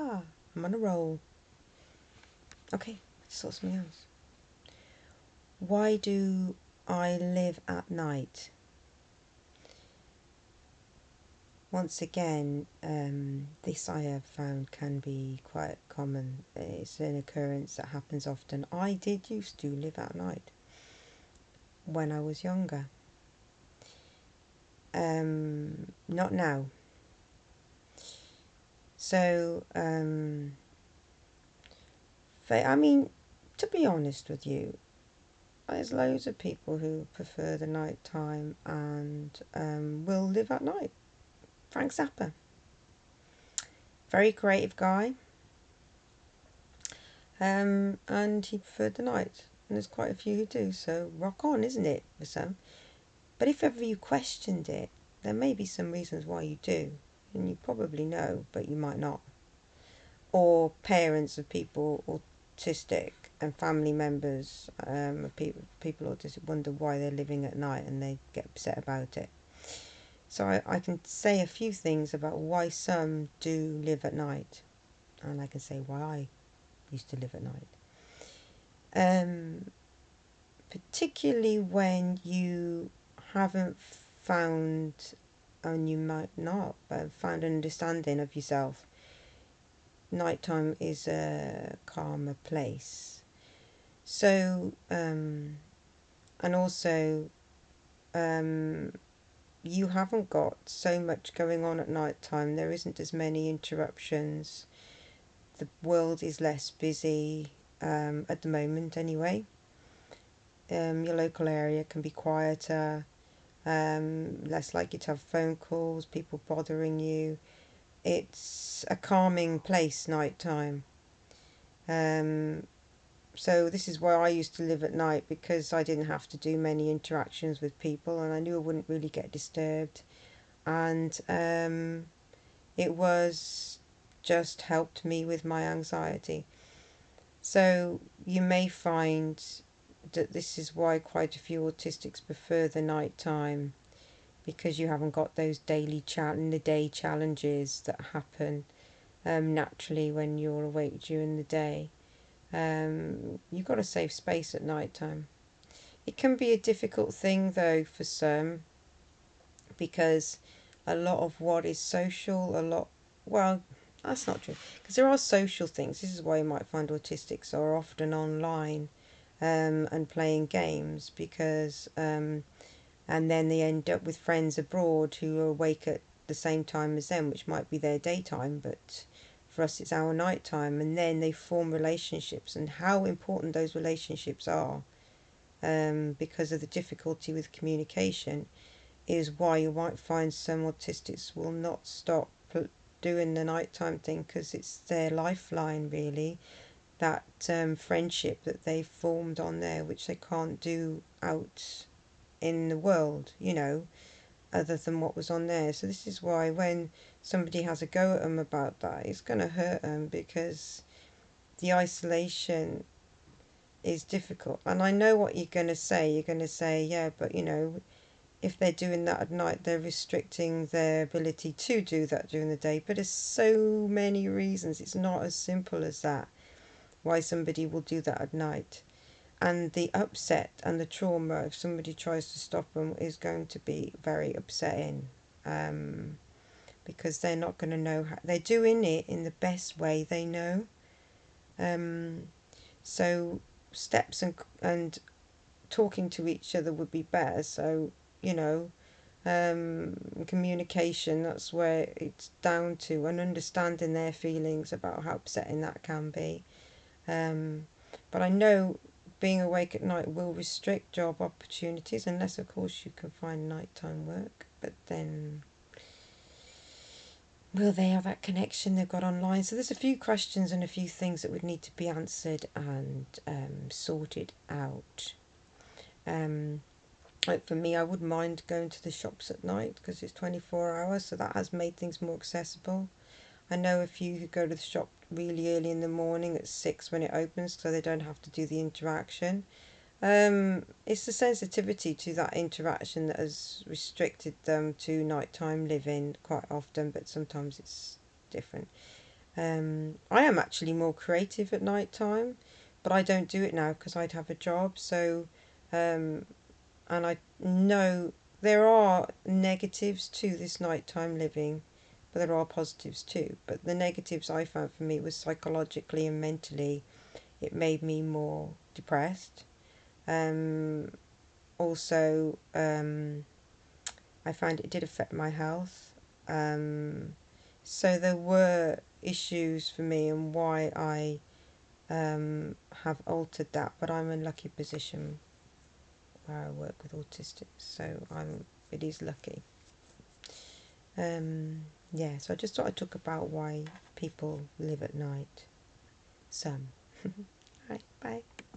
I'm on a roll. Okay, let's sort something else. Why do I live at night? Once again, this I have found can be quite common. It's an occurrence that happens often. I did used to live at night when I was younger. Not now. So, I mean, to be honest with you, there's loads of people who prefer the night time and will live at night. Frank Zappa, very creative guy, and he preferred the night. And there's quite a few who do, so rock on, isn't it, for some? But if ever you questioned it, there may be some reasons why you do, and you probably know, but you might not. Or parents of people autistic and family members of people autistic wonder why they're living at night and they get upset about it. So I can say a few things about why some do live at night, and I can say why I used to live at night. Particularly when you haven't found, and you might not, but found an understanding of yourself. Nighttime is a calmer place. So, and also, you haven't got so much going on at night time. There isn't as many interruptions. The world is less busy at the moment, anyway. Your local area can be quieter, less likely to have phone calls, people bothering you. It's a calming place, night time. So this is why I used to live at night, because I didn't have to do many interactions with people and I knew I wouldn't really get disturbed. And it was just helped me with my anxiety. So you may find that this is why quite a few autistics prefer the night time, because you haven't got those in the day challenges that happen naturally when you're awake during the day. You've got a safe space at night time. It can be a difficult thing though for some, because a lot of what is social, well, that's not true, because there are social things. This is why you might find autistics are often online and playing games, because and then they end up with friends abroad who are awake at the same time as them, which might be their daytime, but for us it's our night time. And then they form relationships, and how important those relationships are, because of the difficulty with communication, is why you might find some autistics will not stop doing the nighttime thing, because it's their lifeline, really, that friendship that they've formed on there, which they can't do out in the world, other than what was on there. So this is why when somebody has a go at them about that, it's going to hurt them, because the isolation is difficult. And I know what you're going to say. You're going to say, yeah, but if they're doing that at night, they're restricting their ability to do that during the day. But there's so many reasons. It's not as simple as that, why somebody will do that at night. And the upset and the trauma, if somebody tries to stop them, is going to be very upsetting, because they're not going to know how. They're doing it in the best way they know. So steps and talking to each other would be better. So, communication, that's where it's down to, and understanding their feelings about how upsetting that can be. But I know being awake at night will restrict job opportunities, unless of course you can find nighttime work. But then, will they have that connection they've got online? So there's a few questions and a few things that would need to be answered and sorted out. Like for me, I wouldn't mind going to the shops at night, because it's 24 hours, so that has made things more accessible. I know a few who go to the shop really early in the morning at 6 when it opens, so they don't have to do the interaction. It's the sensitivity to that interaction that has restricted them to nighttime living quite often, but sometimes it's different. I am actually more creative at night time, but I don't do it now because I'd have a job. So, um, and I know there are negatives to this nighttime living, but there are positives too. But the negatives I found for me was psychologically and mentally, it made me more depressed. Um, Also, I found it did affect my health. Um, so there were issues for me and why I have altered that, but I'm in a lucky position where I work with autistics, so it is lucky. Yeah, so I just thought I'd talk about why people live at night. Some. Right, bye.